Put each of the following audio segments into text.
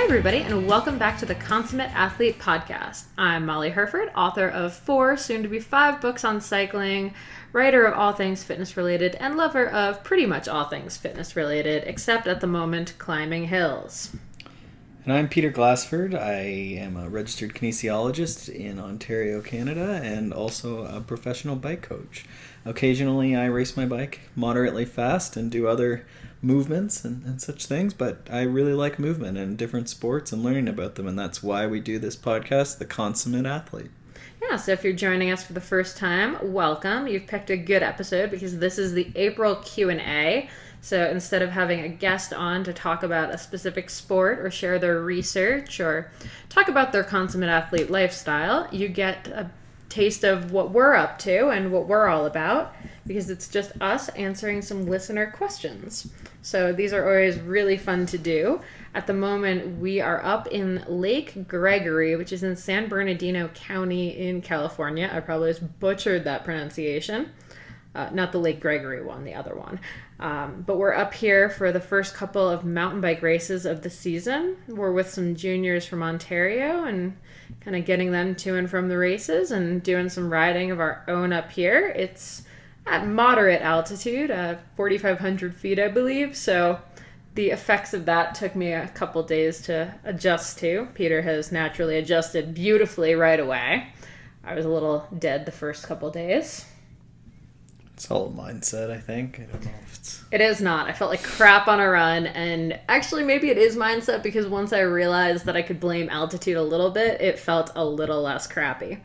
Hey everybody, and welcome back to the Consummate Athlete Podcast. I'm Molly Herford, author of 4, soon to be 5 books on cycling, writer of all things fitness related, and lover of pretty much all things fitness related, except at the moment, climbing hills. And I'm Peter Glassford. I am a registered kinesiologist in Ontario, Canada, and also a professional bike coach. Occasionally I race my bike moderately fast and do other movements and such things, but I really like movement and different sports and learning about them, and that's why we do this podcast, The Consummate Athlete. Yeah, so if you're joining us for the first time, welcome. You've picked a good episode because this is the April Q&A. So instead of having a guest on to talk about a specific sport or share their research or talk about their consummate athlete lifestyle, you get a taste of what we're up to and what we're all about because it's just us answering some listener questions. So these are always really fun to do. At the moment, we are up in Lake Gregory, which is in San Bernardino County in California. I probably just butchered that pronunciation. Not the Lake Gregory one, the other one. But we're up here for the first couple of mountain bike races of the season. We're with some juniors from Ontario and kind of getting them to and from the races and doing some riding of our own up here. It's at moderate altitude, 4,500 feet, I believe. So the effects of that took me a couple days to adjust to. Peter has naturally adjusted beautifully right away. I was a little dead the first couple days. It's all a mindset, I think. I don't know if it's... It is not. I felt like crap on a run, and actually maybe it is mindset because once I realized that I could blame altitude a little bit, it felt a little less crappy.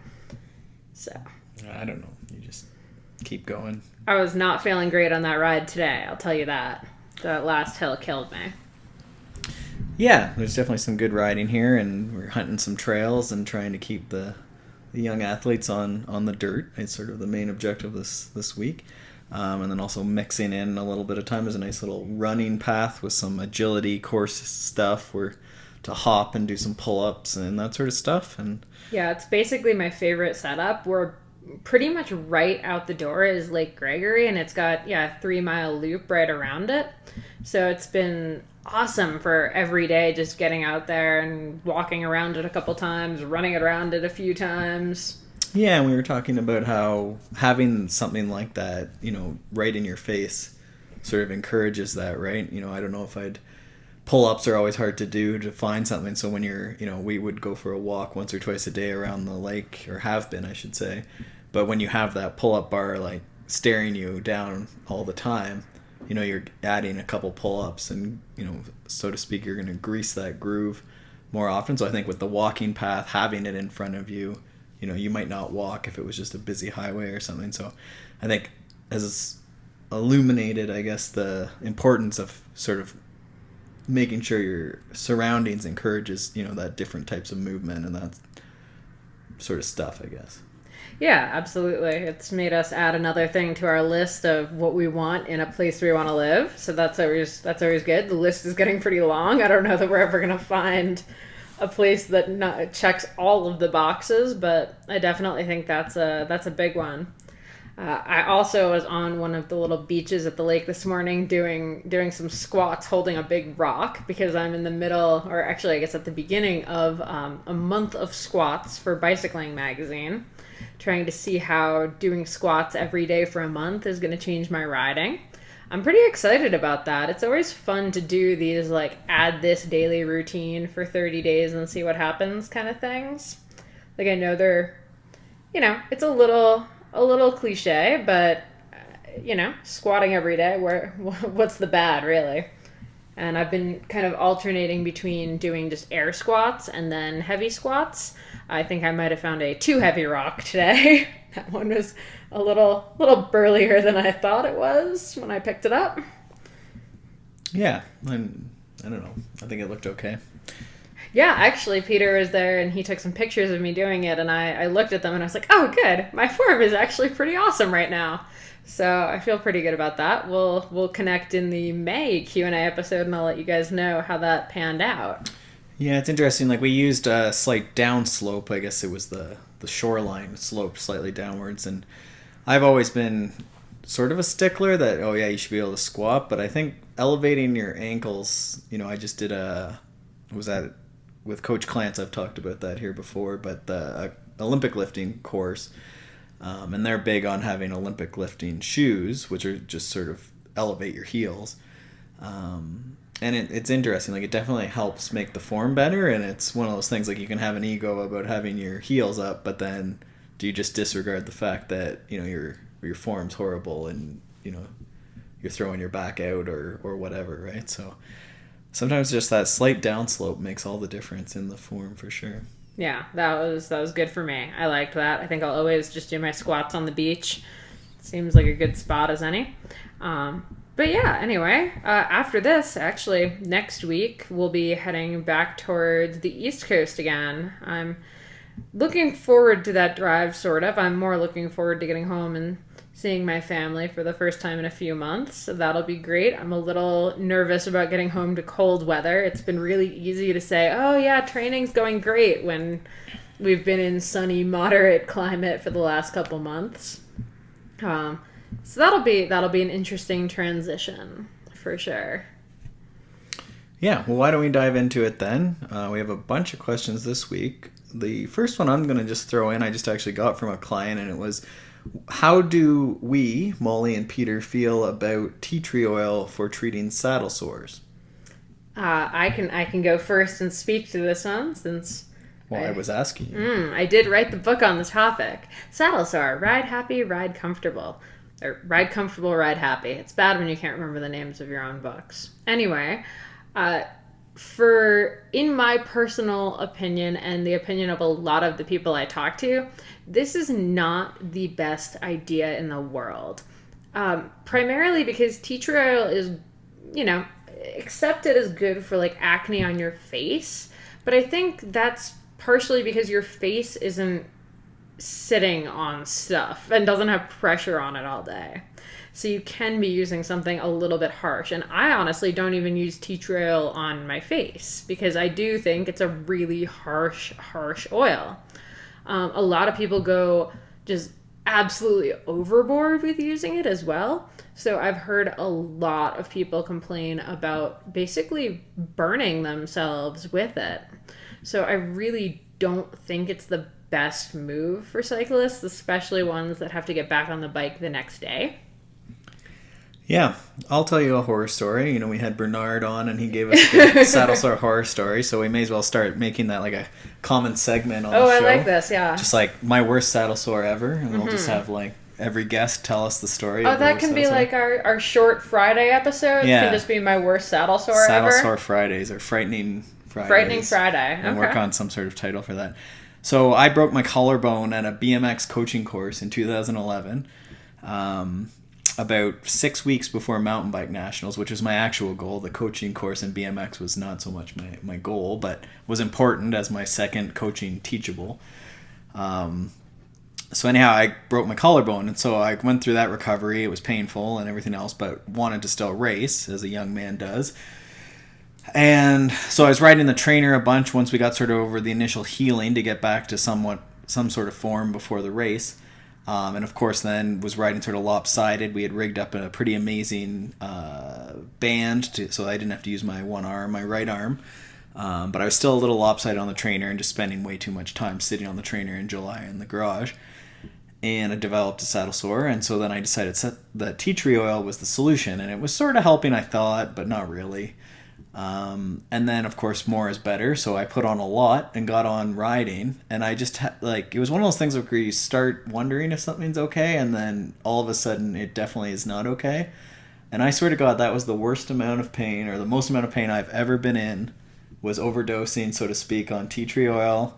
So. I don't know. You just keep going. I was not feeling great on that ride today, I'll tell you that. That last hill killed me. Yeah, there's definitely some good riding here, and we're hunting some trails and trying to keep the young athletes on the dirt. It's sort of the main objective this week. And then also mixing in a little bit of time. There's a nice little running path with some agility course stuff where to hop and do some pull-ups and that sort of stuff. And yeah, it's basically my favorite setup. We're pretty much right out the door is Lake Gregory, and it's got, a 3-mile loop right around it. So it's been awesome for every day just getting out there and walking around it a couple times, running around it a few times. Yeah, and we were talking about how having something like that, right in your face sort of encourages that, right? I don't know if pull-ups are always hard to do to find something. So when we would go for a walk once or twice a day around the lake, or have been, I should say. But when you have that pull-up bar, like, staring you down all the time, you're adding a couple pull-ups and, so to speak, you're going to grease that groove more often. So I think with the walking path, having it in front of you, you might not walk if it was just a busy highway or something. So I think as it's illuminated, I guess, the importance of sort of making sure your surroundings encourages, that different types of movement and that sort of stuff, I guess. Yeah, absolutely. It's made us add another thing to our list of what we want in a place we want to live. So that's always good. The list is getting pretty long. I don't know that we're ever going to find a place that checks all of the boxes, but I definitely think that's a big one. I also was on one of the little beaches at the lake this morning doing some squats holding a big rock because I'm in the middle, or actually I guess at the beginning of a month of squats for Bicycling magazine, trying to see how doing squats every day for a month is going to change my riding. I'm pretty excited about that. It's always fun to do these, like, add this daily routine for 30 days and see what happens kind of things. Like, I know they're, it's a little cliche, but, squatting every day, what's the bad, really? And I've been kind of alternating between doing just air squats and then heavy squats. I think I might have found a too heavy rock today. That one was a little burlier than I thought it was when I picked it up. Yeah, I don't know. I think it looked okay. Yeah, actually, Peter was there and he took some pictures of me doing it, and I looked at them and I was like, oh, good. My form is actually pretty awesome right now. So I feel pretty good about that. We'll connect in the May Q&A episode, and I'll let you guys know how that panned out. Yeah, it's interesting. Like, we used a slight downslope. I guess it was the shoreline sloped slightly downwards, and I've always been sort of a stickler that, you should be able to squat, but I think elevating your ankles, I just did was at with Coach Clance, I've talked about that here before, but the Olympic lifting course, and they're big on having Olympic lifting shoes, which are just sort of elevate your heels. And it's interesting. Like, it definitely helps make the form better, and it's one of those things, like, you can have an ego about having your heels up, but then do you just disregard the fact that, you know, your form's horrible and, you know, you're throwing your back out or whatever, right? So sometimes just that slight downslope makes all the difference in the form, for sure. Yeah, that was good for me. I liked that. I think I'll always just do my squats on the beach. Seems like a good spot as any. But yeah, anyway, after this, actually, next week, we'll be heading back towards the East Coast again. I'm looking forward to that drive, sort of. I'm more looking forward to getting home and seeing my family for the first time in a few months. So that'll be great. I'm a little nervous about getting home to cold weather. It's been really easy to say, oh yeah, training's going great, when we've been in sunny, moderate climate for the last couple months. So that'll be an interesting transition for sure. Yeah, well, why don't we dive into it then? We have a bunch of questions this week. The first one I'm going to just throw in, I just actually got from a client, and it was, how do we, Molly and Peter, feel about tea tree oil for treating saddle sores? I can go first and speak to this one, since... Well, I was asking you. I did write the book on the topic. Saddle sore, ride happy, ride comfortable. Or ride comfortable, ride happy. It's bad when you can't remember the names of your own books. Anyway, in my personal opinion, and the opinion of a lot of the people I talk to, this is not the best idea in the world. Primarily because tea tree oil is, you know, accepted as good for like acne on your face. But I think that's partially because your face isn't sitting on stuff and doesn't have pressure on it all day. So you can be using something a little bit harsh. And I honestly don't even use tea tree oil on my face, because I do think it's a really harsh oil. A lot of people go just absolutely overboard with using it as well. So I've heard a lot of people complain about basically burning themselves with it. So I really don't think it's the best move for cyclists, especially ones that have to get back on the bike the next day. Yeah, I'll tell you a horror story. You know, we had Bernard on, and he gave us a good saddle sore horror story, so we may as well start making that like a common segment on the show. Oh, I like this, yeah. Just like my worst saddle sore ever, and we'll just have like every guest tell us the story. Oh, that can be like our short Friday episode. Yeah. Can just be my worst saddle sore ever. Saddle sore Fridays, or frightening Fridays. Frightening Friday, okay. And work on some sort of title for that. So I broke my collarbone at a BMX coaching course in 2011. About 6 weeks before mountain bike nationals, which was my actual goal. The coaching course in BMX was not so much my goal, but was important as my second coaching teachable. So anyhow, I broke my collarbone, and so I went through that recovery. It was painful and everything else, but wanted to still race, as a young man does. And so I was riding the trainer a bunch once we got sort of over the initial healing to get back to some sort of form before the race. And of course then was riding sort of lopsided. We had rigged up a pretty amazing band so I didn't have to use my right arm. But I was still a little lopsided on the trainer and just spending way too much time sitting on the trainer in July in the garage. And I developed a saddle sore, and so then I decided that tea tree oil was the solution, and it was sort of helping, I thought, but not really. And then, of course, more is better, so I put on a lot and got on riding, and I just, it was one of those things where you start wondering if something's okay, and then all of a sudden it definitely is not okay. And I swear to God, that was the worst amount of pain, or the most amount of pain I've ever been in, was overdosing, so to speak, on tea tree oil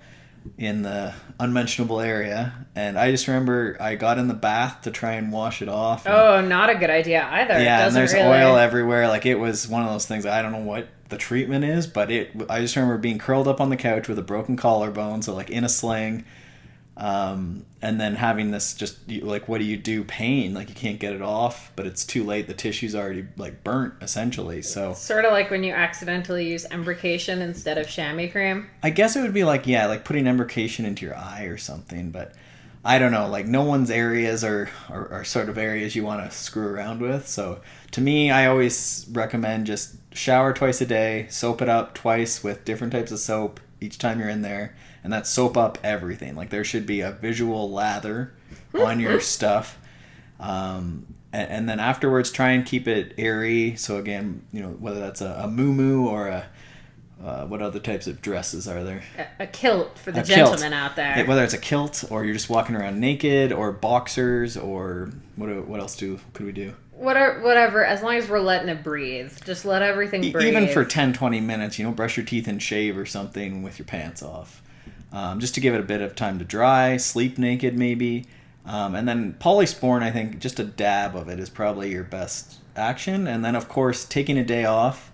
in the unmentionable area. And I just remember I got in the bath to try and wash it off. And, not a good idea either. Yeah, and there's oil everywhere. Like, it was one of those things, I don't know what the treatment is, but I just remember being curled up on the couch with a broken collarbone, so like in a sling, and then having this just, like, what do you do, pain, like you can't get it off, but it's too late, the tissue's already like burnt essentially. So sort of like when you accidentally use embrocation instead of chamois cream. I guess it would be like, yeah, like putting embrocation into your eye or something, but I don't know, like no one's areas are sort of areas you want to screw around with. So to me, I always recommend just shower twice a day, soap it up twice with different types of soap, each time you're in there, and that's soap up everything. Like there should be a visual lather on your stuff. And then afterwards, try and keep it airy. So again, whether that's a muumuu or what other types of dresses are there? A kilt for the gentlemen out there. Whether it's a kilt or you're just walking around naked, or boxers, or what else could we do? Whatever, as long as we're letting it breathe. Just let everything breathe. Even for 10-20 minutes, brush your teeth and shave or something with your pants off. Just to give it a bit of time to dry, sleep naked maybe. And then polysporin, I think just a dab of it is probably your best action. And then, of course, taking a day off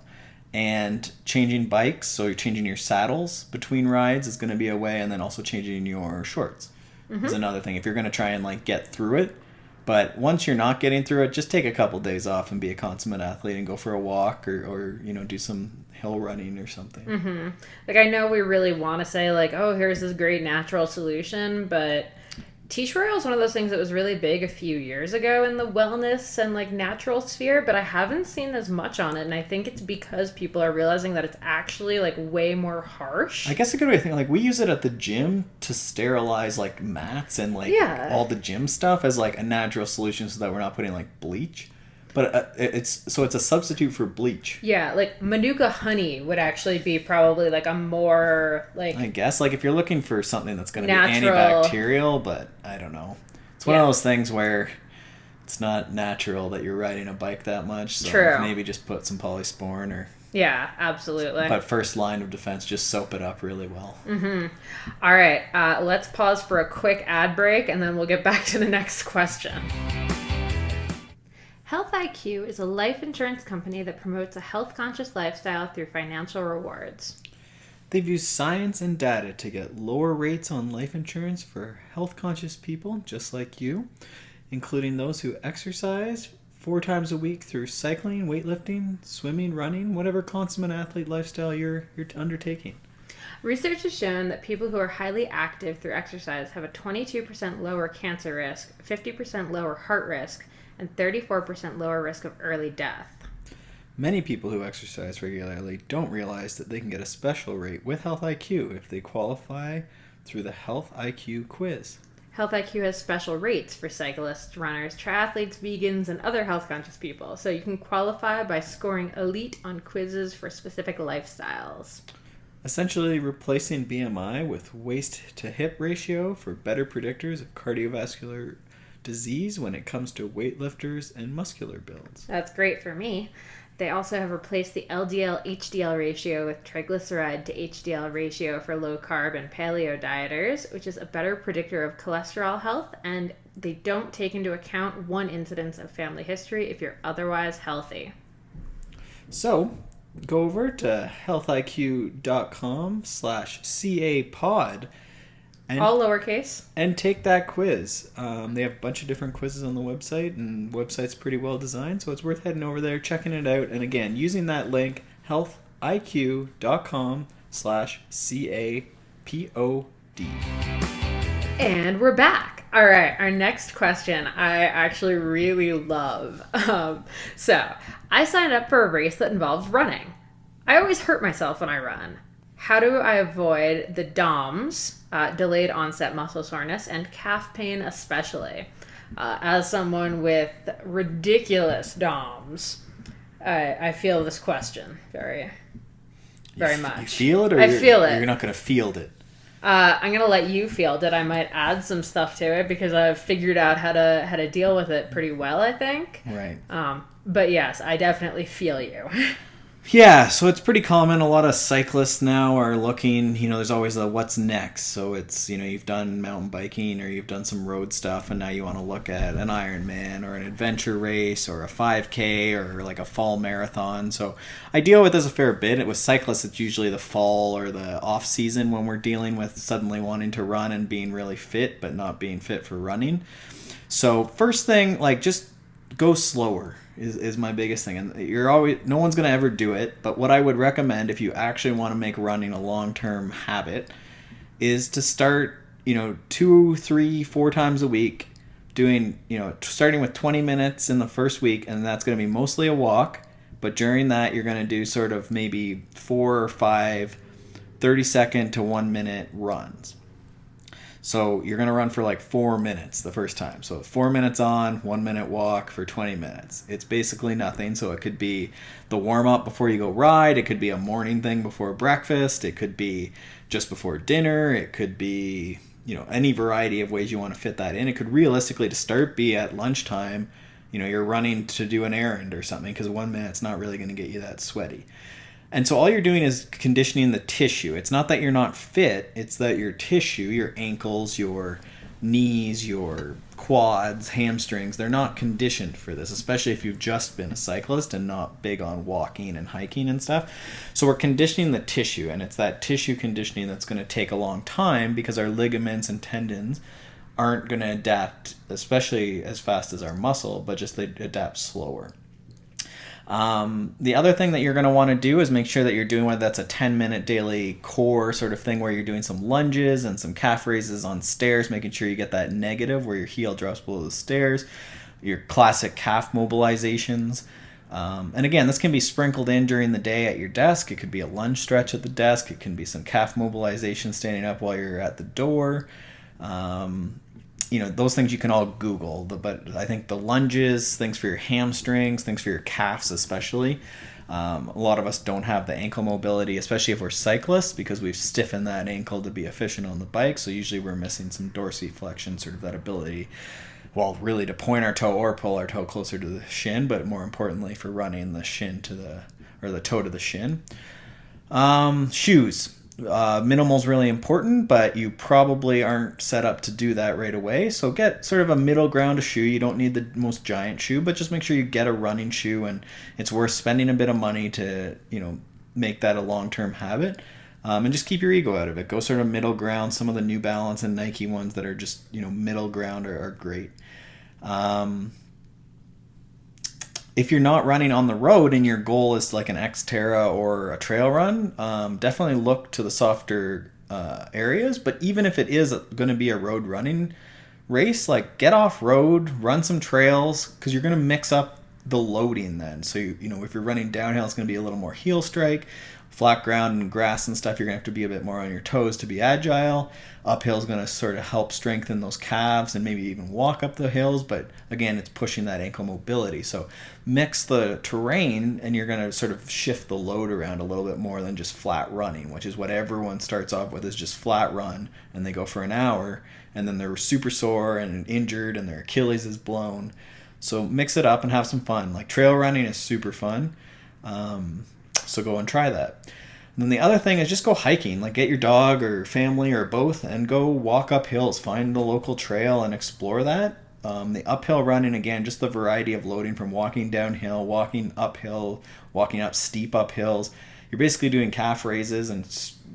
and changing bikes, so you're changing your saddles between rides is going to be a way, and then also changing your shorts is another thing if you're going to try and like get through it. But once you're not getting through it, just take a couple days off and be a consummate athlete and go for a walk or do some hill running or something. Mm-hmm. Like, I know we really want to say, like, oh, here's this great natural solution, but T-Trail is one of those things that was really big a few years ago in the wellness and, like, natural sphere, but I haven't seen as much on it, and I think it's because people are realizing that it's actually, like, way more harsh. I guess a good way to think, like, we use it at the gym to sterilize, like, mats and, like, all the gym stuff as, like, a natural solution so that we're not putting, like, bleach. But it's a substitute for bleach. Yeah, like Manuka honey would actually be probably like a more like, I guess, like if you're looking for something that's going to be antibacterial, but I don't know. It's one of those things where it's not natural that you're riding a bike that much. So maybe just put some polysporin or. Yeah, absolutely. But first line of defense, just soap it up really well. Mm-hmm. All right, let's pause for a quick ad break, and then we'll get back to the next question. Health IQ is a life insurance company that promotes a health-conscious lifestyle through financial rewards. They've used science and data to get lower rates on life insurance for health-conscious people just like you, including those who exercise 4 times a week through cycling, weightlifting, swimming, running, whatever consummate athlete lifestyle you're undertaking. Research has shown that people who are highly active through exercise have a 22% lower cancer risk, 50% lower heart risk, and 34% lower risk of early death. Many people who exercise regularly don't realize that they can get a special rate with Health IQ if they qualify through the Health IQ quiz. Health IQ has special rates for cyclists, runners, triathletes, vegans, and other health-conscious people, so you can qualify by scoring elite on quizzes for specific lifestyles. Essentially replacing BMI with waist-to-hip ratio for better predictors of cardiovascular disease when it comes to weightlifters and muscular builds. That's great for me. They also have replaced the LDL-HDL ratio with triglyceride to HDL ratio for low-carb and paleo dieters, which is a better predictor of cholesterol health, and they don't take into account one incidence of family history if you're otherwise healthy. So, go over to healthiq.com/CAPod all lowercase. And take that quiz. They have a bunch of different quizzes on the website, and the website's pretty well designed, so it's worth heading over there, checking it out. And again, using that link, healthiq.com/CAPOD. And we're back. All right, our next question I actually really love. So, I signed up for a race that involves running. I always hurt myself when I run. How do I avoid the DOMS, delayed onset muscle soreness, and calf pain especially? As someone with ridiculous DOMS, I feel this question very much. You feel it, or I feel it. You're not going to field it? I'm going to let you field it. I might add some stuff to it because I've figured out how to deal with it pretty well, I think. Right. But yes, I definitely feel you. Yeah, so it's pretty common. A lot of cyclists now are looking, there's always a what's next. So it's, you've done mountain biking or you've done some road stuff, and now you want to look at an Ironman or an adventure race or a 5K or like a fall marathon. So I deal with this a fair bit. With cyclists, it's usually the fall or the off season when we're dealing with suddenly wanting to run and being really fit but not being fit for running. So first thing, like, just go slower is my biggest thing. And no one's going to ever do it, but what I would recommend if you actually want to make running a long-term habit is to start, 2, 3, 4 times a week doing, starting with 20 minutes in the first week, and that's going to be mostly a walk, but during that you're going to do sort of maybe 4 or 5 30-second to 1-minute runs. So you're going to run for like 4 minutes the first time. So 4 minutes on, 1 minute walk for 20 minutes. It's basically nothing. So it could be the warm up before you go ride. It could be a morning thing before breakfast. It could be just before dinner. It could be, any variety of ways you want to fit that in. It could realistically, to start, be at lunchtime. You're running to do an errand or something, because 1 minute's not really going to get you that sweaty. And so all you're doing is conditioning the tissue. It's not that you're not fit, it's that your tissue, your ankles, your knees, your quads, hamstrings, they're not conditioned for this, especially if you've just been a cyclist and not big on walking and hiking and stuff. So we're conditioning the tissue, and it's that tissue conditioning that's going to take a long time, because our ligaments and tendons aren't going to adapt, especially as fast as our muscle, but just they adapt slower. The other thing that you're going to want to do is make sure that you're doing, whether that's a 10-minute daily core sort of thing where you're doing some lunges and some calf raises on stairs, making sure you get that negative where your heel drops below the stairs, your classic calf mobilizations. And again, this can be sprinkled in during the day at your desk. It could be a lunge stretch at the desk. It can be some calf mobilization standing up while you're at the door. Those things you can all Google, but I think the lunges, things for your hamstrings, things for your calves especially. A lot of us don't have the ankle mobility, especially if we're cyclists, because we've stiffened that ankle to be efficient on the bike. So usually we're missing some dorsiflexion, sort of that ability, well, really to point our toe or pull our toe closer to the shin, but more importantly for running the shin the toe to the shin. Shoes. Minimal's really important, but you probably aren't set up to do that right away. So get sort of a middle ground of shoe. You don't need the most giant shoe, but just make sure you get a running shoe, and it's worth spending a bit of money to, make that a long-term habit. And just keep your ego out of it. Go sort of middle ground. Some of the New Balance and Nike ones that are just, middle ground are great. If you're not running on the road and your goal is like an Xterra or a trail run, definitely look to the softer areas. But even if it is going to be a road running race, like get off road, run some trails, because you're going to mix up the loading then. So, if you're running downhill, it's going to be a little more heel strike. Flat ground and grass and stuff, you're going to have to be a bit more on your toes to be agile. Uphill is going to sort of help strengthen those calves and maybe even walk up the hills. But again, it's pushing that ankle mobility. So mix the terrain, and you're going to sort of shift the load around a little bit more than just flat running, which is what everyone starts off with, is just flat run. And they go for an hour, and then they're super sore and injured and their Achilles is blown. So mix it up and have some fun. Like trail running is super fun. So go and try that. And then the other thing is just go hiking. Like get your dog or family or both and go walk up hills. Find the local trail and explore that. The uphill running, again, just the variety of loading from walking downhill, walking uphill, walking up steep uphills. You're basically doing calf raises and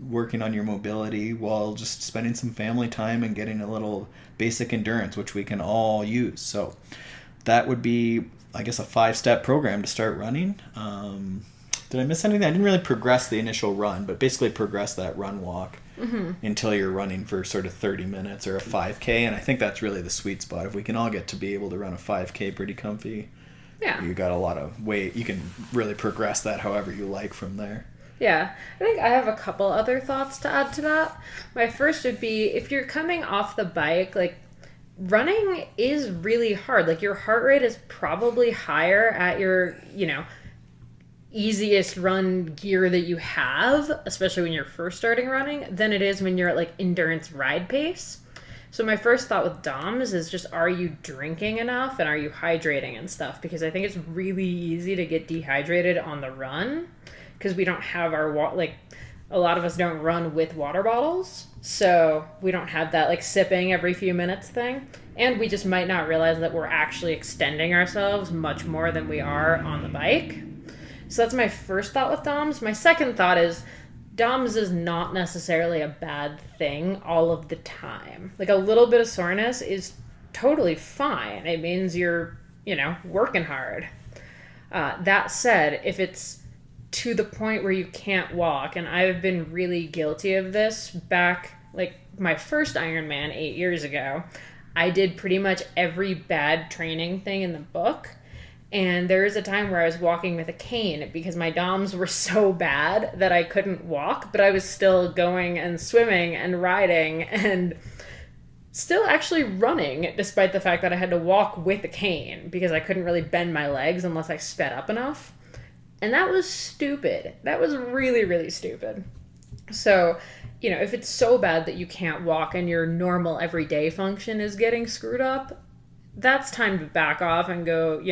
working on your mobility while just spending some family time and getting a little basic endurance, which we can all use. So that would be, I guess, a 5-step program to start running. Did I miss anything? I didn't really progress the initial run, but basically progress that run walk until you're running for sort of 30 minutes or a 5K. And I think that's really the sweet spot. If we can all get to be able to run a 5K pretty comfy, you got a lot of weight. You can really progress that however you like from there. Yeah, I think I have a couple other thoughts to add to that. My first would be, if you're coming off the bike, like, running is really hard. Like, your heart rate is probably higher at your, easiest run gear that you have, especially when you're first starting running, than it is when you're at like endurance ride pace. So my first thought with DOMs is just, are you drinking enough and are you hydrating and stuff? Because I think it's really easy to get dehydrated on the run, because we don't have our a lot of us don't run with water bottles, so we don't have that like sipping every few minutes thing, and we just might not realize that we're actually extending ourselves much more than we are on the bike. So that's my first thought with DOMs. My second thought is, DOMs is not necessarily a bad thing all of the time. Like, a little bit of soreness is totally fine. It means you're, working hard. That said, if it's to the point where you can't walk, and I've been really guilty of this back, like, my first Ironman 8 years ago, I did pretty much every bad training thing in the book. And there was a time where I was walking with a cane because my DOMs were so bad that I couldn't walk, but I was still going and swimming and riding and still actually running, despite the fact that I had to walk with a cane because I couldn't really bend my legs unless I sped up enough. And that was stupid. That was really, really stupid. So, if it's so bad that you can't walk and your normal everyday function is getting screwed up, that's time to back off and go,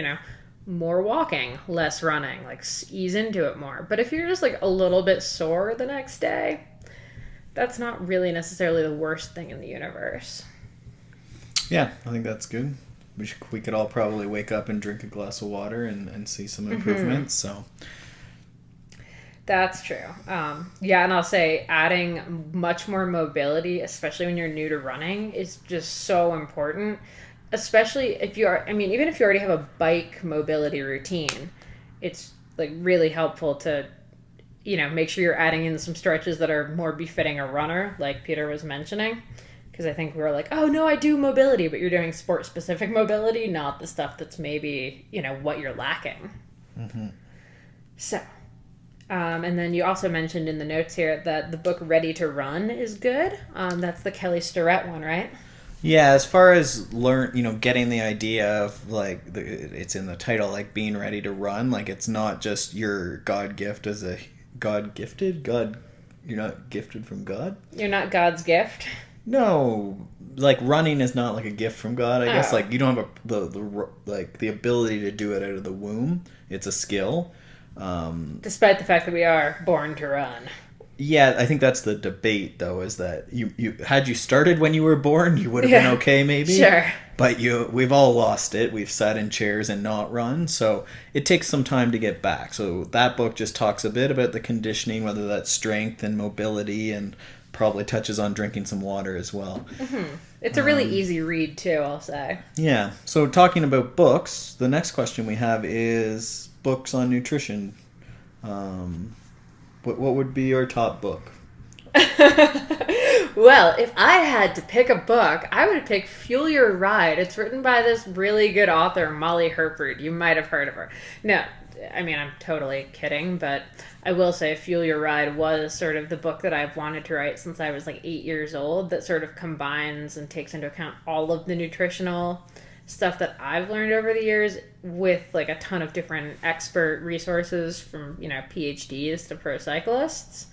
more walking, less running, like ease into it more. But if you're just like a little bit sore the next day, that's not really necessarily the worst thing in the universe. Yeah, I think that's good. We could all probably wake up and drink a glass of water and see some improvements. So that's true. Yeah, and I'll say adding much more mobility, especially when you're new to running, is just so important. Especially if you are, even if you already have a bike mobility routine, it's like really helpful to, make sure you're adding in some stretches that are more befitting a runner, like Peter was mentioning. Because I think we were like, oh, no, I do mobility, but you're doing sport-specific mobility, not the stuff that's maybe, what you're lacking. Mm-hmm. So, and then you also mentioned in the notes here that the book Ready to Run is good. That's the Kelly Starrett one, right? Yeah, as far as getting the idea of like it's in the title, like being ready to run. Like it's not just your God gift as a God gifted. You're not gifted from God. You're not God's gift. No, like running is not like a gift from God. I guess like you don't have the ability to do it out of the womb. It's a skill. Despite the fact that we are born to run. Yeah, I think that's the debate, though, is that you had you started when you were born, you would have been okay, maybe. Sure. But we've all lost it. We've sat in chairs and not run, so it takes some time to get back. So that book just talks a bit about the conditioning, whether that's strength and mobility, and probably touches on drinking some water as well. Mm-hmm. It's a really easy read, too, I'll say. Yeah. So talking about books, the next question we have is books on nutrition. What would be your top book? Well, if I had to pick a book, I would pick Fuel Your Ride. It's written by this really good author, Molly Herford. You might have heard of her. No, I'm totally kidding, but I will say Fuel Your Ride was sort of the book that I've wanted to write since I was like 8 years old, that sort of combines and takes into account all of the nutritional stuff that I've learned over the years with like a ton of different expert resources from, PhDs to pro cyclists.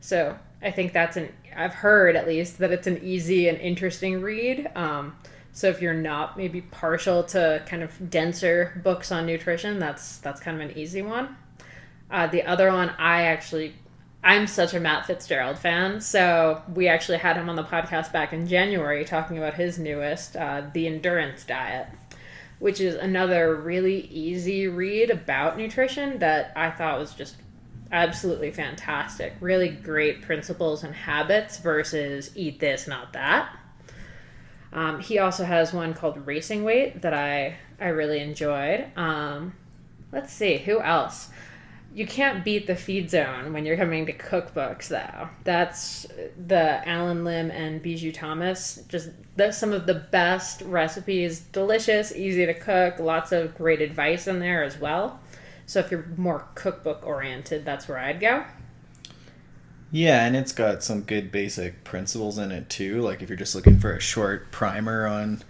So I think I've heard at least that it's an easy and interesting read. So if you're not maybe partial to kind of denser books on nutrition, that's kind of an easy one. The other one, I'm such a Matt Fitzgerald fan, so we actually had him on the podcast back in January talking about his newest, The Endurance Diet, which is another really easy read about nutrition that I thought was just absolutely fantastic. Really great principles and habits versus eat this, not that. He also has one called Racing Weight that I really enjoyed. Let's see, who else? You can't beat the Feed Zone when you're coming to cookbooks, though. That's the Alan Lim and Bijou Thomas. Some of the best recipes. Delicious, easy to cook, lots of great advice in there as well. So if you're more cookbook oriented, that's where I'd go. Yeah, and it's got some good basic principles in it, too. Like if you're just looking for a short primer on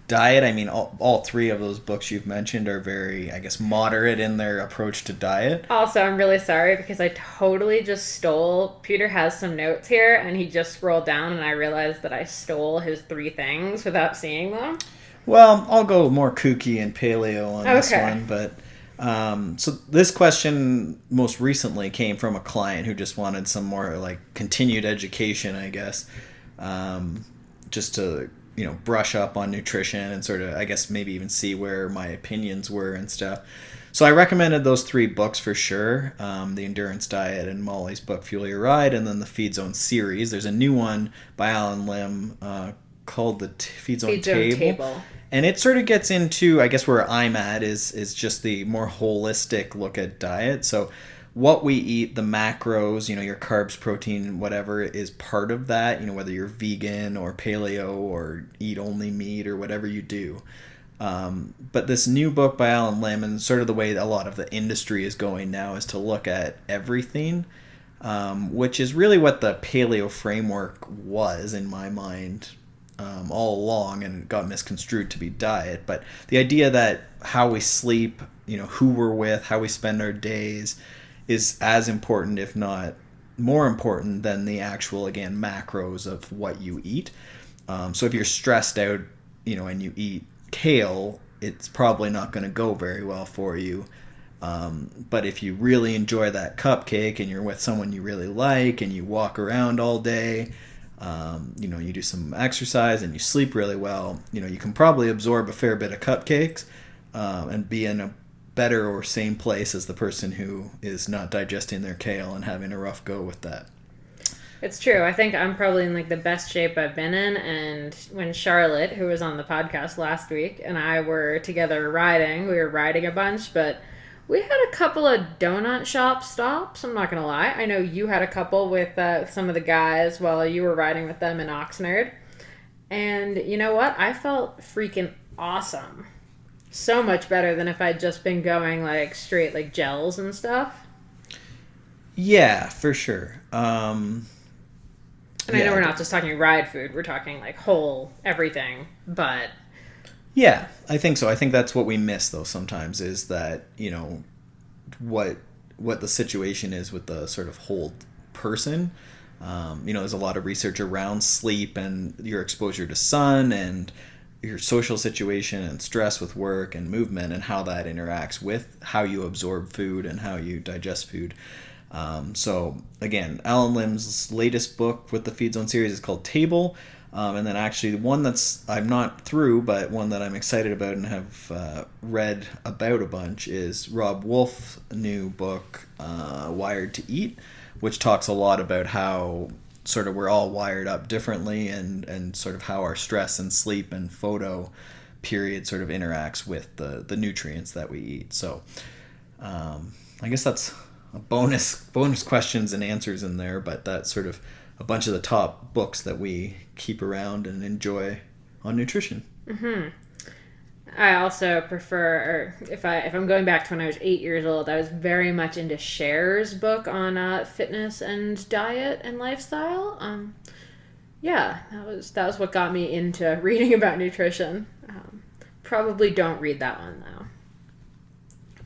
diet, all three of those books you've mentioned are very, I guess, moderate in their approach to diet. Also, I'm really sorry because I totally just stole, Peter has some notes here and he just scrolled down and I realized that I stole his 3 things without seeing them. Well, I'll go more kooky and paleo on this one, but so this question most recently came from a client who just wanted some more like continued education, I guess, just to brush up on nutrition and sort of, I guess, maybe even see where my opinions were and stuff. So I recommended those 3 books for sure. The Endurance Diet and Molly's book, Fuel Your Ride, and then the Feed Zone series. There's a new one by Alan Lim called the Feed Zone Table. And it sort of gets into, I guess, where I'm at is just the more holistic look at diet. So what we eat, the macros, your carbs, protein, whatever is part of that, whether you're vegan or paleo or eat only meat or whatever you do. But this new book by Alan Lim, and sort of the way a lot of the industry is going now, is to look at everything, which is really what the paleo framework was in my mind all along, and got misconstrued to be diet. But the idea that how we sleep, who we're with, how we spend our days is as important, if not more important, than the actual, again, macros of what you eat. So if you're stressed out, and you eat kale, it's probably not going to go very well for you. But if you really enjoy that cupcake and you're with someone you really like and you walk around all day, you do some exercise and you sleep really well, you can probably absorb a fair bit of cupcakes and be in a better or same place as the person who is not digesting their kale and having a rough go with that. It's true. I think I'm probably in the best shape I've been in. And when Charlotte, who was on the podcast last week, and I were together riding, we were riding a bunch, but we had a couple of donut shop stops. I'm not going to lie. I know you had a couple with some of the guys while you were riding with them in Oxnard. And you know what? I felt freaking awesome. So much better than if I'd just been going straight gels and stuff. Yeah, for sure. And I know we're not just talking ride food, we're talking whole everything, but... Yeah, I think so. I think that's what we miss, though, sometimes, is that, what the situation is with the sort of whole person. There's a lot of research around sleep and your exposure to sun and your social situation and stress with work and movement and how that interacts with how you absorb food and how you digest food. So again, Alan Lim's latest book with the Feed Zone series is called Table. And then actually one that's I'm not through, but one that I'm excited about and have read about a bunch is Rob Wolf's new book, Wired to Eat, which talks a lot about how sort of we're all wired up differently and sort of how our stress and sleep and photo period sort of interacts with the nutrients that we eat. So I guess that's a bonus questions and answers in there, but that's sort of a bunch of the top books that we keep around and enjoy on nutrition. Mm-hmm. I also prefer, or if I'm going back to when I was 8 years old, I was very much into Cher's book on fitness and diet and lifestyle. That was what got me into reading about nutrition. Probably don't read that one though.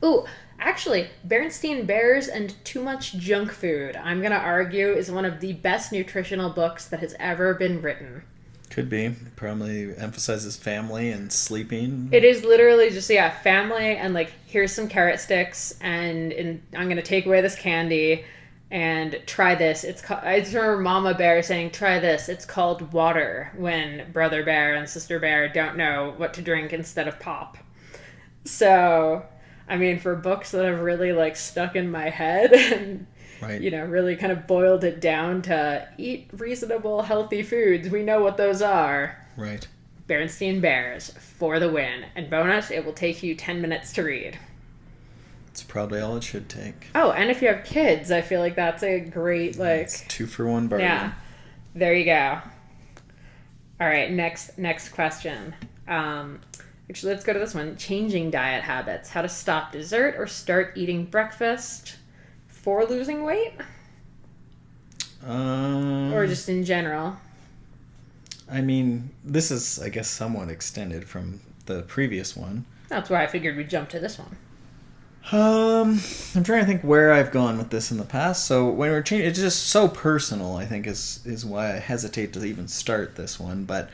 Ooh, actually, Berenstain Bears and Too Much Junk Food, I'm going to argue, is one of the best nutritional books that has ever been written. Could be. Probably emphasizes family and sleeping. It is literally just, family and here's some carrot sticks and I'm going to take away this candy and try this. I just remember Mama Bear saying, try this. It's called water, when Brother Bear and Sister Bear don't know what to drink instead of pop. So... I mean, for books that have really stuck in my head and, right, really kind of boiled it down to eat reasonable, healthy foods. We know what those are. Right. Berenstain Bears for the win. And bonus, it will take you 10 minutes to read. It's probably all it should take. Oh, and if you have kids, I feel like that's a great, It's 2-for-1 bargain. Yeah. There you go. All right, next question. Actually, let's go to this one. Changing diet habits. How to stop dessert or start eating breakfast for losing weight? Or just in general? I mean, this is, I guess, somewhat extended from the previous one. That's why I figured we'd jump to this one. I'm trying to think where I've gone with this in the past. So when we're changing, it's just so personal, I think, is why I hesitate to even start this one. But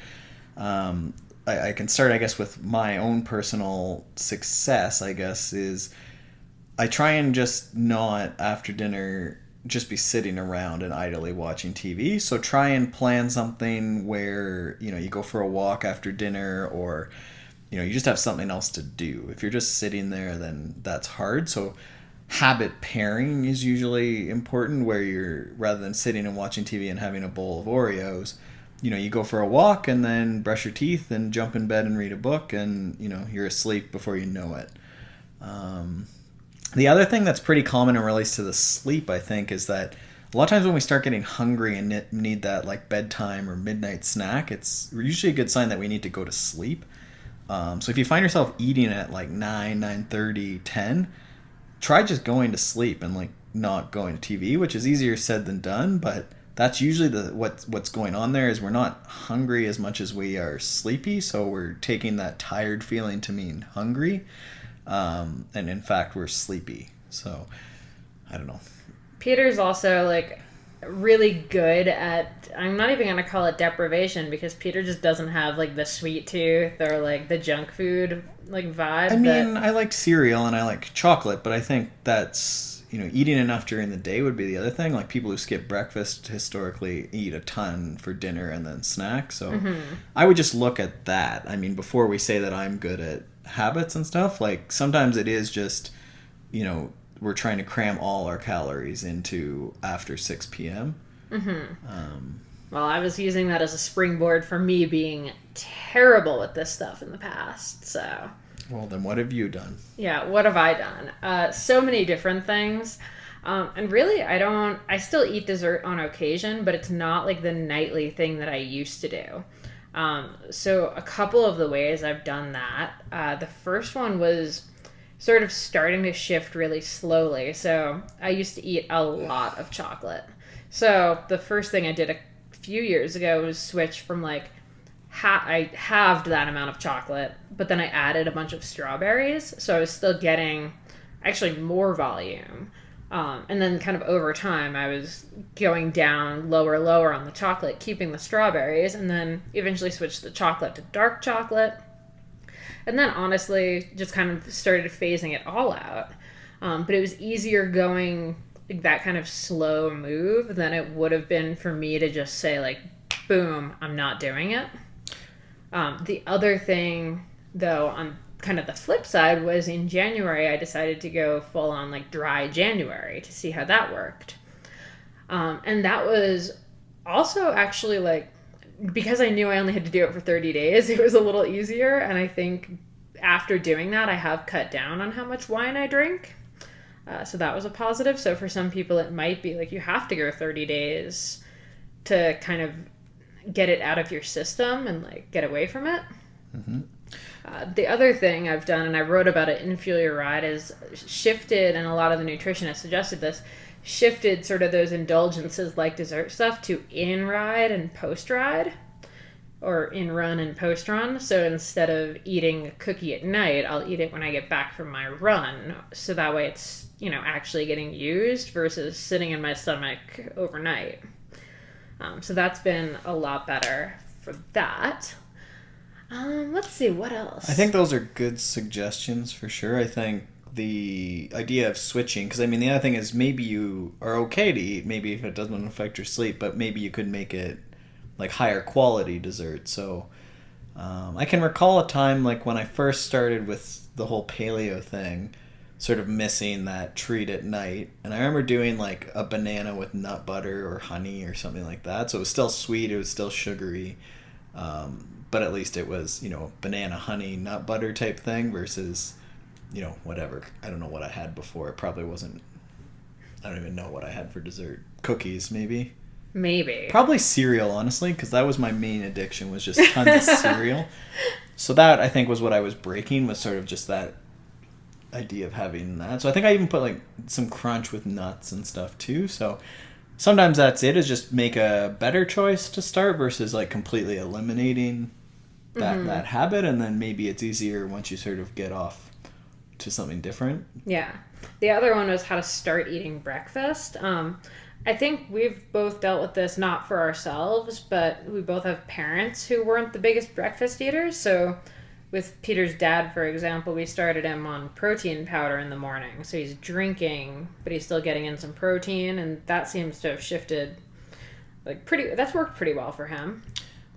I can start, I guess, with my own personal success, I guess, is I try and just not, after dinner, just be sitting around and idly watching TV. So try and plan something where, you go for a walk after dinner, or, you just have something else to do. If you're just sitting there, then that's hard. So habit pairing is usually important, where you're, rather than sitting and watching TV and having a bowl of Oreos, you go for a walk and then brush your teeth and jump in bed and read a book, and, you're asleep before you know it. The other thing that's pretty common and relates to the sleep, I think, is that a lot of times when we start getting hungry and need that bedtime or midnight snack, it's usually a good sign that we need to go to sleep. So if you find yourself eating at like 9, 9:30, 10, try just going to sleep and like not going to TV, which is easier said than done, but that's usually what's going on there is we're not hungry as much as we are sleepy, so we're taking that tired feeling to mean hungry, and in fact we're sleepy. So I don't know. Peter's also like really good at, I'm not even going to call it deprivation, because Peter just doesn't have like the sweet tooth or like the junk food like vibe. I mean, I like cereal and I like chocolate, but I think that's, eating enough during the day would be the other thing. Like people who skip breakfast historically eat a ton for dinner and then snack. So I would just look at that. I mean, before we say that I'm good at habits and stuff, like sometimes it is just, we're trying to cram all our calories into after 6 p.m. Well, I was using that as a springboard for me being terrible with this stuff in the past, so... Well, then what have you done? Yeah, what have I done? So many different things. And really, I still eat dessert on occasion, but it's not like the nightly thing that I used to do. So a couple of the ways I've done that. The first one was sort of starting to shift really slowly. So I used to eat a lot of chocolate. So the first thing I did a few years ago was switch from like, I halved that amount of chocolate, but then I added a bunch of strawberries. So I was still getting actually more volume. And then kind of over time, I was going down lower on the chocolate, keeping the strawberries, and then eventually switched the chocolate to dark chocolate. And then honestly, just kind of started phasing it all out. But it was easier going like that kind of slow move than it would have been for me to just say like, boom, I'm not doing it. The other thing, though, on kind of the flip side, was in January, I decided to go full on like dry January to see how that worked. And that was also actually like, because I knew I only had to do it for 30 days, it was a little easier. And I think after doing that, I have cut down on how much wine I drink. So that was a positive. So for some people, it might be like you have to go 30 days to kind of get it out of your system and like get away from it. The other thing I've done, and I wrote about it in Fuel Your Ride, is shifted, and a lot of the nutritionists suggested this, shifted sort of those indulgences like dessert stuff to in-ride and post-ride, or in-run and post-run. So instead of eating a cookie at night, I'll eat it when I get back from my run. So that way it's, actually getting used versus sitting in my stomach overnight. So that's been a lot better for that. Let's see, what else? I think those are good suggestions for sure. I think the idea of switching, because I mean the other thing is maybe you are okay to eat, maybe if it doesn't affect your sleep, but maybe you could make it like higher quality dessert. So I can recall a time like when I first started with the whole paleo thing, sort of missing that treat at night, and I remember doing like a banana with nut butter or honey or something like that. So it was still sweet, it was still sugary, but at least it was, banana, honey, nut butter type thing versus, whatever. I don't know what I had before. It probably wasn't, I don't even know what I had for dessert. Cookies, maybe. Probably cereal, honestly, because that was my main addiction, was just tons of cereal. So that, I think, was what I was breaking, was sort of just that idea of having that. So I think I even put like some crunch with nuts and stuff too. So sometimes that's it, is just make a better choice to start versus like completely eliminating that habit, and then maybe it's easier once you sort of get off to something different. Yeah. The other one was how to start eating breakfast. I think we've both dealt with this, not for ourselves, but we both have parents who weren't the biggest breakfast eaters. So with Peter's dad, for example, we started him on protein powder in the morning. So he's drinking, but he's still getting in some protein, and that seems to have shifted like that's worked pretty well for him.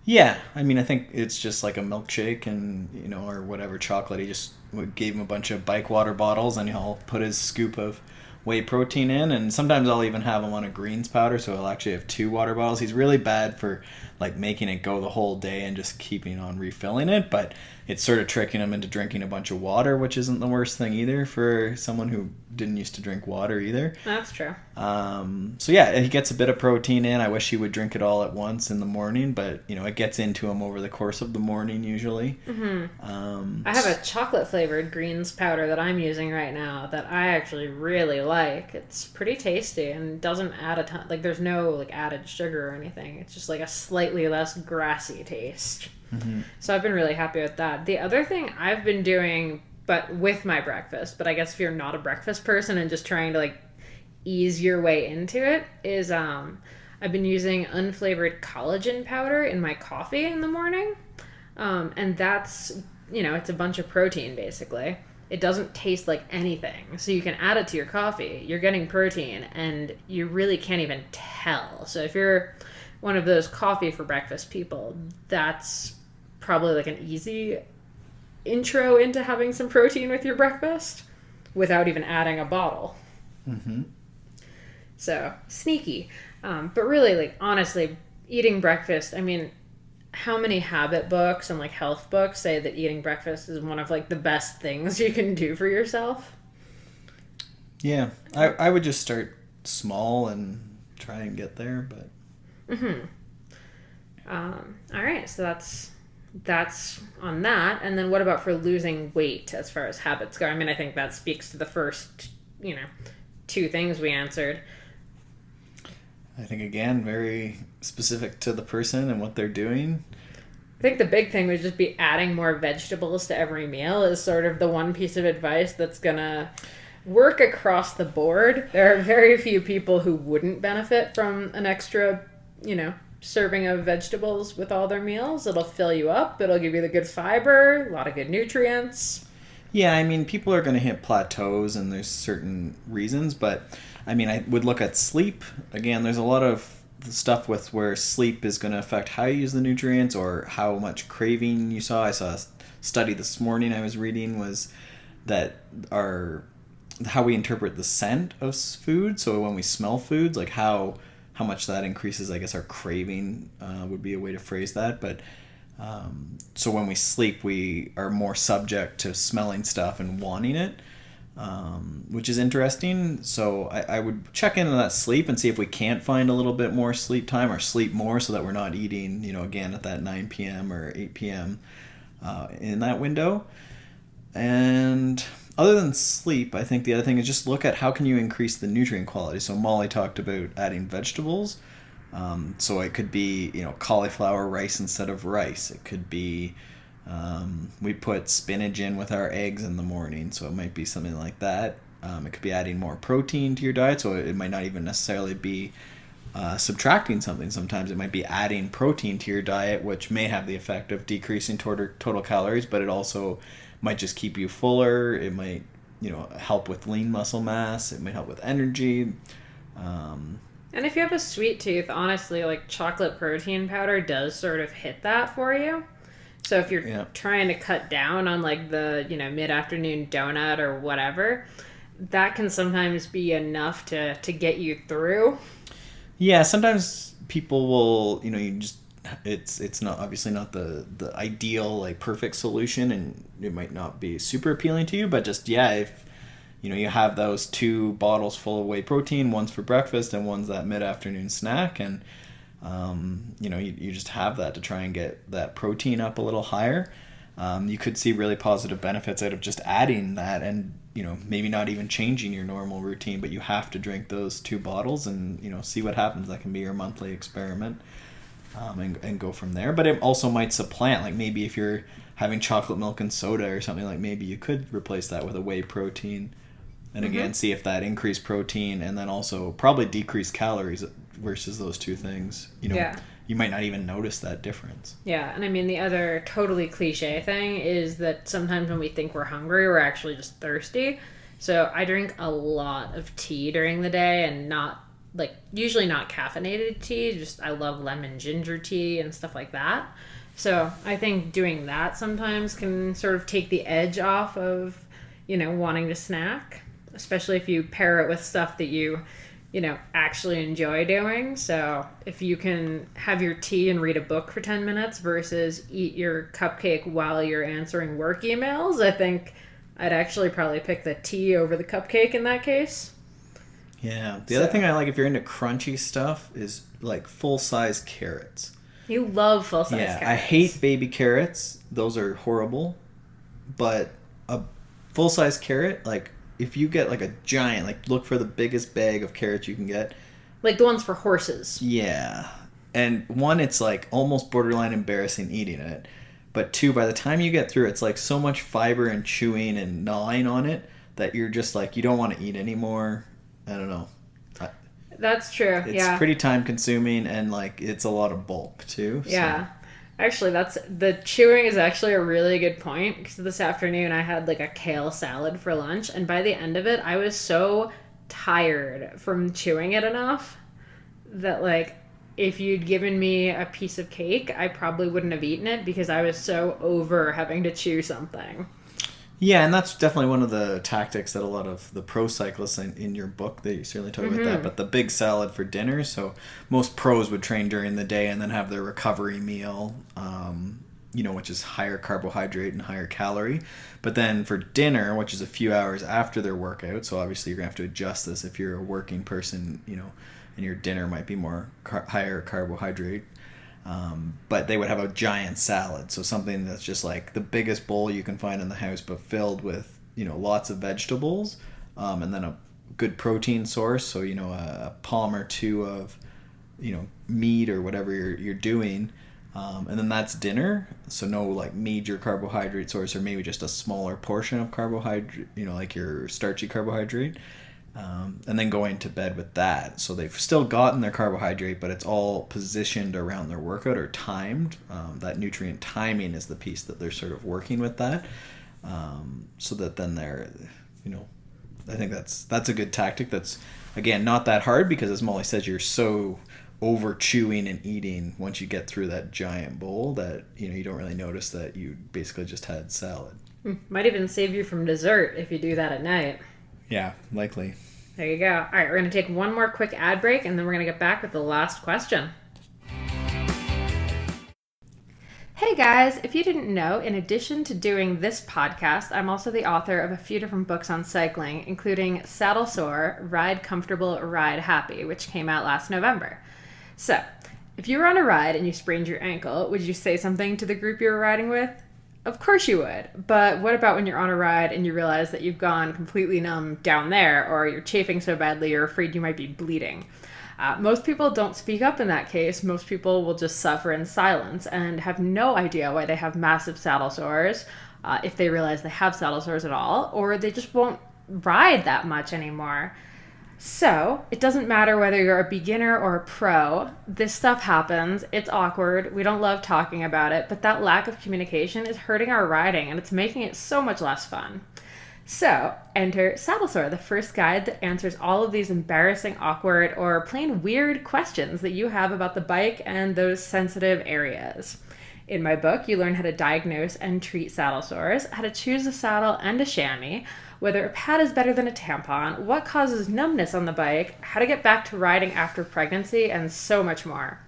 Yeah, I mean, I think it's just like a milkshake and, or whatever chocolate. He just gave him a bunch of bike water bottles, and he'll put his scoop of whey protein in, and sometimes I'll even have him on a greens powder, so he'll actually have 2 water bottles. He's really bad for like making it go the whole day and just keeping on refilling it, but it's sort of tricking him into drinking a bunch of water, which isn't the worst thing either for someone who didn't used to drink water either. That's true. So yeah, he gets a bit of protein in. I wish he would drink it all at once in the morning, but it gets into him over the course of the morning usually. I have a chocolate flavored greens powder that I'm using right now that I actually really like. It's pretty tasty and doesn't add a ton. Like there's no like added sugar or anything. It's just like a slightly less grassy taste. So I've been really happy with that. The other thing I've been doing, but with my breakfast, but I guess if you're not a breakfast person and just trying to like ease your way into it, is I've been using unflavored collagen powder in my coffee in the morning. And that's, it's a bunch of protein basically. It doesn't taste like anything. So you can add it to your coffee. You're getting protein and you really can't even tell. So if you're one of those coffee for breakfast people, that's probably like an easy intro into having some protein with your breakfast without even adding a bottle. So sneaky. But really, like, honestly, eating breakfast, I mean, how many habit books and like health books say that eating breakfast is one of like the best things you can do for yourself? Yeah, I would just start small and try and get there, but all right, so that's on that. And then what about for losing weight as far as habits go? I mean, I think that speaks to the first, two things we answered. I think, again, very specific to the person and what they're doing. I think the big thing would just be adding more vegetables to every meal is sort of the one piece of advice that's going to work across the board. There are very few people who wouldn't benefit from an extra, serving of vegetables with all their meals. It'll fill you up. It'll give you the good fiber, a lot of good nutrients. Yeah, I mean, people are going to hit plateaus and there's certain reasons, but I mean, I would look at sleep. Again, there's a lot of stuff with where sleep is going to affect how you use the nutrients or how much craving you saw. I saw a study this morning I was reading was that how we interpret the scent of food. So when we smell foods, like how much that increases, I guess, our craving would be a way to phrase that. But so when we sleep, we are more subject to smelling stuff and wanting it. Which is interesting. So I would check into that sleep and see if we can't find a little bit more sleep time or sleep more so that we're not eating, again at that 9 p.m. or 8 p.m. In that window. And other than sleep, I think the other thing is just look at how can you increase the nutrient quality. So Molly talked about adding vegetables. So it could be, cauliflower rice instead of rice. It could be we put spinach in with our eggs in the morning, so it might be something like that. It could be adding more protein to your diet, so it might not even necessarily be subtracting something. Sometimes it might be adding protein to your diet, which may have the effect of decreasing total calories, but it also might just keep you fuller. It might, help with lean muscle mass. It might help with energy. And if you have a sweet tooth, honestly, like chocolate protein powder does sort of hit that for you. So if you're trying to cut down on like the, mid-afternoon donut or whatever, that can sometimes be enough to get you through. Yeah, sometimes people will, you just, it's not obviously not the ideal, like perfect solution, and it might not be super appealing to you, but just, if, you have those 2 bottles full of whey protein, one's for breakfast and one's that mid-afternoon snack, and you just have that to try and get that protein up a little higher. You could see really positive benefits out of just adding that and, maybe not even changing your normal routine, but you have to drink those 2 bottles and, see what happens. That can be your monthly experiment and go from there. But it also might supplant, like maybe if you're having chocolate milk and soda or something, like maybe you could replace that with a whey protein. And again, see if that increased protein and then also probably decreased calories versus those 2 things. You might not even notice that difference. Yeah, and I mean, the other totally cliche thing is that sometimes when we think we're hungry, we're actually just thirsty. So I drink a lot of tea during the day and usually not caffeinated tea. Just I love lemon ginger tea and stuff like that. So I think doing that sometimes can sort of take the edge off of, wanting to snack, especially if you pair it with stuff that you actually enjoy doing. So if you can have your tea and read a book for 10 minutes versus eat your cupcake while you're answering work emails, I think I'd actually probably pick the tea over the cupcake in that case. Yeah. The other thing I like if you're into crunchy stuff is like full-size carrots. You love full-size carrots. I hate baby carrots. Those are horrible. But a full-size carrot, like if you get like a giant, like look for the biggest bag of carrots you can get. Like the ones for horses. Yeah. And one, it's like almost borderline embarrassing eating it. But two, by the time you get through, it's like so much fiber and chewing and gnawing on it that you're just like, you don't want to eat anymore. I don't know. That's true. It's pretty time consuming and like it's a lot of bulk too. So. Yeah. Actually, the chewing is actually a really good point because this afternoon I had like a kale salad for lunch, and by the end of it, I was so tired from chewing it enough that like if you'd given me a piece of cake, I probably wouldn't have eaten it because I was so over having to chew something. Yeah, and that's definitely one of the tactics that a lot of the pro cyclists in your book, they certainly talk about that, but the big salad for dinner. So most pros would train during the day and then have their recovery meal, which is higher carbohydrate and higher calorie. But then for dinner, which is a few hours after their workout, so obviously you're going to have to adjust this if you're a working person, and your dinner might be more higher carbohydrate. But they would have a giant salad, so something that's just like the biggest bowl you can find in the house, but filled with lots of vegetables, and then a good protein source. So a palm or two of meat or whatever you're doing, and then that's dinner. So no like major carbohydrate source, or maybe just a smaller portion of carbohydrate. Like your starchy carbohydrate. And then going to bed with that. So they've still gotten their carbohydrate, but it's all positioned around their workout or timed. That nutrient timing is the piece that they're sort of working with that. So that then they're, I think that's a good tactic. That's, again, not that hard because as Molly says, you're so over chewing and eating once you get through that giant bowl that, you don't really notice that you basically just had salad. Might even save you from dessert if you do that at night. Yeah, likely. There you go. All right, we're going to take one more quick ad break, and then we're going to get back with the last question. Hey guys, if you didn't know, in addition to doing this podcast, I'm also the author of a few different books on cycling, including Saddle Sore, Ride Comfortable, Ride Happy, which came out last November. So, if you were on a ride and you sprained your ankle, would you say something to the group you were riding with? Of course you would, but what about when you're on a ride and you realize that you've gone completely numb down there, or you're chafing so badly you're afraid you might be bleeding? Most people don't speak up in that case. Most people will just suffer in silence and have no idea why they have massive saddle sores, if they realize they have saddle sores at all, or they just won't ride that much anymore. So, it doesn't matter whether you're a beginner or a pro, this stuff happens, it's awkward, we don't love talking about it, but that lack of communication is hurting our riding and it's making it so much less fun. So, enter Saddle Sore, the first guide that answers all of these embarrassing, awkward, or plain weird questions that you have about the bike and those sensitive areas. In my book, you learn how to diagnose and treat saddle sores, how to choose a saddle and a chamois, whether a pad is better than a tampon, what causes numbness on the bike, how to get back to riding after pregnancy, and so much more.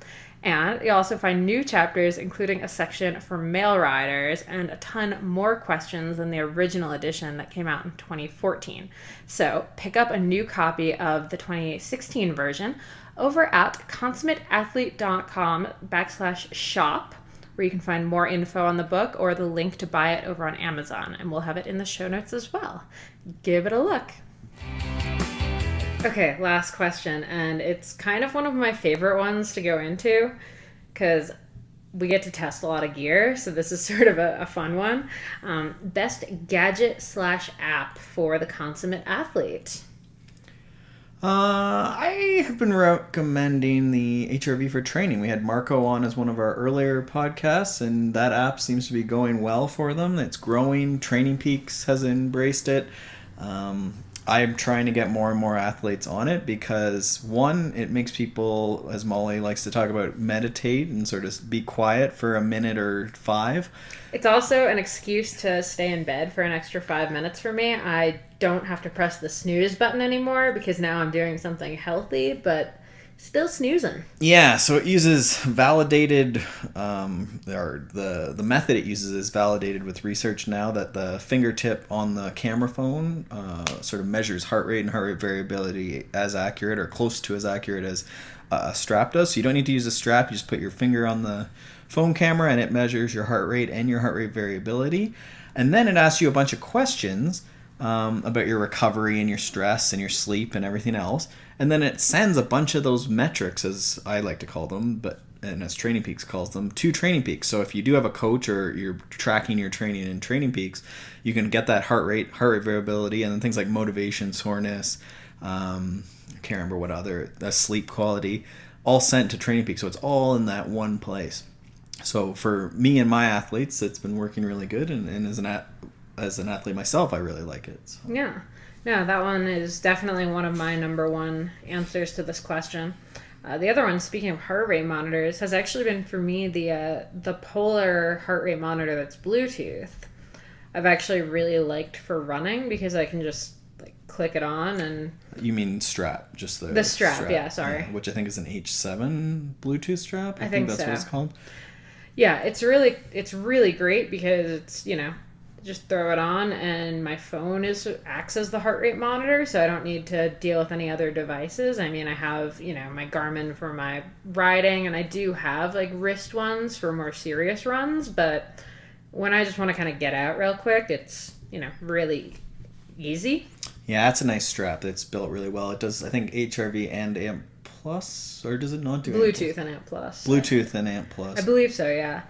And you'll also find new chapters, including a section for male riders and a ton more questions than the original edition that came out in 2014. So pick up a new copy of the 2016 version over at consummateathlete.com/shop, where you can find more info on the book or the link to buy it over on Amazon, and we'll have it in the show notes as well. Give it a look. Okay, last question, and it's kind of one of my favorite ones to go into because we get to test a lot of gear, so this is sort of a fun one. Best gadget/app for the consummate athlete. I have been recommending the HRV for training. We had Marco on as one of our earlier podcasts, and that app seems to be going well for them. It's growing. Training Peaks has embraced it. I'm trying to get more and more athletes on it because, one, it makes people, as Molly likes to talk about, meditate and sort of be quiet for a minute or 5. It's also an excuse to stay in bed for an extra 5 minutes for me. I don't have to press the snooze button anymore because now I'm doing something healthy, but Still snoozing. Yeah, so it uses validated, or the method it uses is validated with research now that the fingertip on the camera phone sort of measures heart rate and heart rate variability as accurate or close to as accurate as a strap does. So you don't need to use a strap. You just put your finger on the phone camera and it measures your heart rate and your heart rate variability. And then it asks you a bunch of questions about your recovery and your stress and your sleep and everything else. And then it sends a bunch of those metrics, as I like to call them, and as Training Peaks calls them, to Training Peaks. So if you do have a coach or you're tracking your training in Training Peaks, you can get that heart rate variability, and then things like motivation, soreness, I can't remember what other, sleep quality, all sent to Training Peaks. So it's all in that one place. So for me and my athletes, it's been working really good, and as an athlete myself, I really like it. So. Yeah. No, that one is definitely one of my number one answers to this question. The other one, speaking of heart rate monitors, has actually been for me the Polar heart rate monitor that's Bluetooth. I've actually really liked for running because I can just like click it on and... You mean strap, just the strap, yeah, sorry. Yeah, which I think is an H7 Bluetooth strap. I think that's so. What it's called. Yeah, it's really great because it's, just throw it on and my phone acts as the heart rate monitor, so I don't need to deal with any other devices. I mean, I have, my Garmin for my riding, and I do have like wrist ones for more serious runs, but when I just want to kind of get out real quick, it's, really easy. Yeah, that's a nice strap that's built really well. It does, I think, HRV and AMP Plus, or does it not do Bluetooth and AMP Plus? Bluetooth and AMP Plus. I believe so, yeah.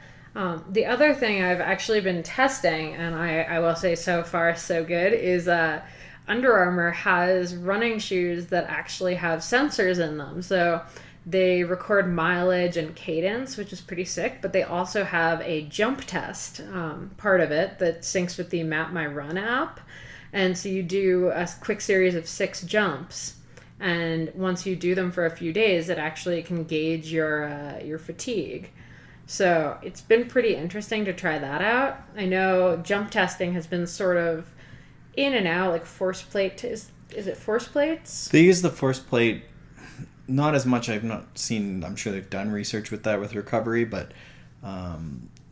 The other thing I've actually been testing, and I will say so far so good, is Under Armour has running shoes that actually have sensors in them. So they record mileage and cadence, which is pretty sick, but they also have a jump test part of it that syncs with the Map My Run app. And so you do a quick series of 6 jumps. And once you do them for a few days, it actually can gauge your fatigue. So it's been pretty interesting to try that out. I know jump testing has been sort of in and out, like force plate. Is it force plates? They use the force plate, not as much. I've not seen, I'm sure they've done research with that with recovery, but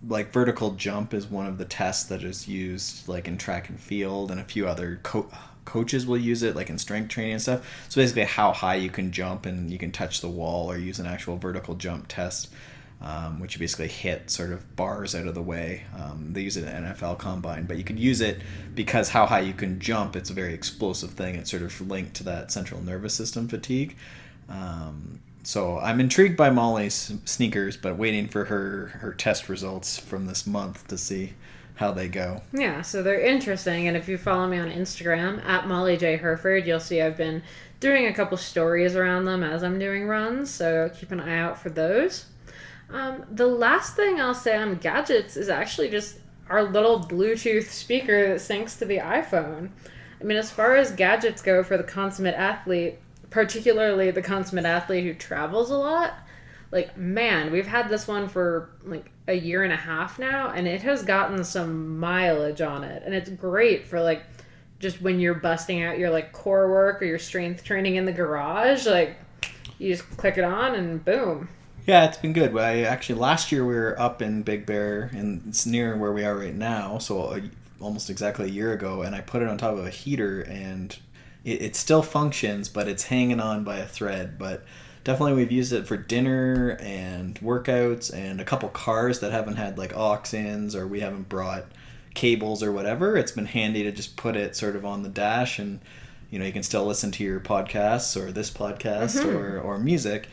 like vertical jump is one of the tests that is used like in track and field, and a few other coaches will use it like in strength training and stuff. So basically how high you can jump and you can touch the wall, or use an actual vertical jump test. Which you basically hit sort of bars out of the way. They use it in NFL Combine, but you could use it because how high you can jump, it's a very explosive thing. It's sort of linked to that central nervous system fatigue. So I'm intrigued by Molly's sneakers, but waiting for her test results from this month to see how they go. Yeah, so they're interesting, and if you follow me on Instagram, at Molly J. Herford, you'll see I've been doing a couple stories around them as I'm doing runs, so keep an eye out for those. The last thing I'll say on gadgets is actually just our little Bluetooth speaker that syncs to the iPhone. I mean, as far as gadgets go for the consummate athlete, particularly the consummate athlete who travels a lot, like, man, we've had this one for like a year and a half now, and it has gotten some mileage on it. And it's great for like just when you're busting out your like core work or your strength training in the garage, like you just click it on and boom. Yeah, it's been good. Last year we were up in Big Bear, and it's near where we are right now, so almost exactly a year ago, and I put it on top of a heater, and it still functions, but it's hanging on by a thread. But definitely we've used it for dinner and workouts and a couple cars that haven't had like aux-ins, or we haven't brought cables or whatever. It's been handy to just put it sort of on the dash, and you can still listen to your podcasts or this podcast or music.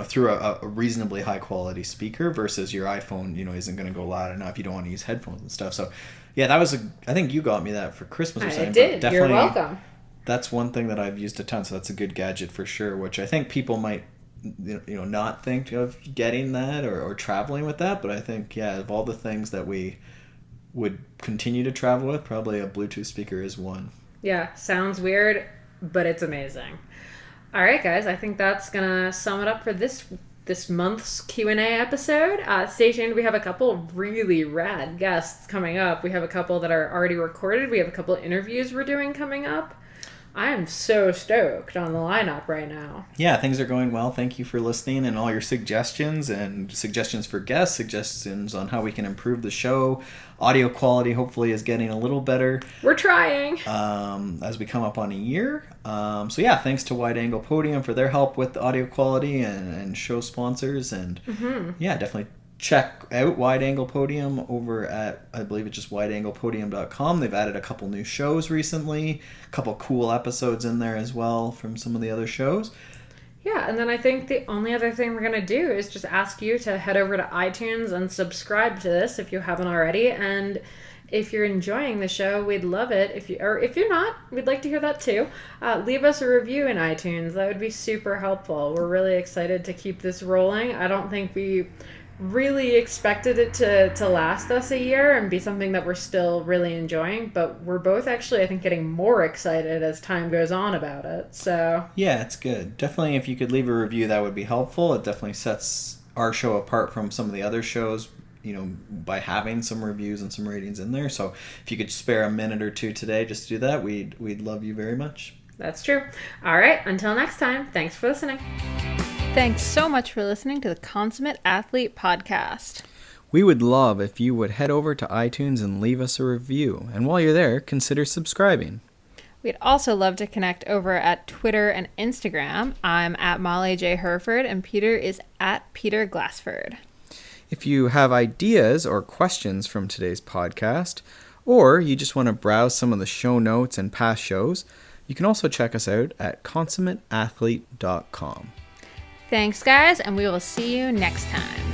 Through a reasonably high quality speaker versus your iPhone, isn't going to go loud enough. You don't want to use headphones and stuff. So, yeah, that was I think you got me that for Christmas or something. I did. You're welcome. That's one thing that I've used a ton. So that's a good gadget for sure, which I think people might, not think of getting that or traveling with that. But I think, yeah, of all the things that we would continue to travel with, probably a Bluetooth speaker is one. Yeah, sounds weird, but it's amazing. All right, guys, I think that's going to sum it up for this month's Q&A episode. Stay tuned. We have a couple of really rad guests coming up. We have a couple that are already recorded. We have a couple of interviews we're doing coming up. I am so stoked on the lineup right now. Yeah, things are going well. Thank you for listening and all your suggestions and suggestions for guests, suggestions on how we can improve the show. Audio quality hopefully is getting a little better. We're trying. As we come up on a year. So yeah, thanks to Wide Angle Podium for their help with the audio quality and show sponsors. And yeah, definitely check out Wide Angle Podium over at, I believe it's just wideanglepodium.com. They've added a couple new shows recently, a couple cool episodes in there as well from some of the other shows. Yeah, and then I think the only other thing we're going to do is just ask you to head over to iTunes and subscribe to this if you haven't already. And if you're enjoying the show, we'd love it. If you're not, we'd like to hear that too. Leave us a review in iTunes. That would be super helpful. We're really excited to keep this rolling. I don't think we really expected it to last us a year and be something that we're still really enjoying, but we're both actually, I think, getting more excited as time goes on about it. So yeah, it's good. Definitely, if you could leave a review, that would be helpful. It definitely sets our show apart from some of the other shows, you know, by having some reviews and some ratings in there. So if you could spare a minute or two today just to do that, we'd love you very much. That's true. All right, until next time, thanks for listening. Thanks so much for listening to the Consummate Athlete Podcast. We would love if you would head over to iTunes and leave us a review. And while you're there, consider subscribing. We'd also love to connect over at Twitter and Instagram. I'm at Molly J. Herford and Peter is at Peter Glassford. If you have ideas or questions from today's podcast, or you just want to browse some of the show notes and past shows, you can also check us out at consummateathlete.com. Thanks, guys, and we will see you next time.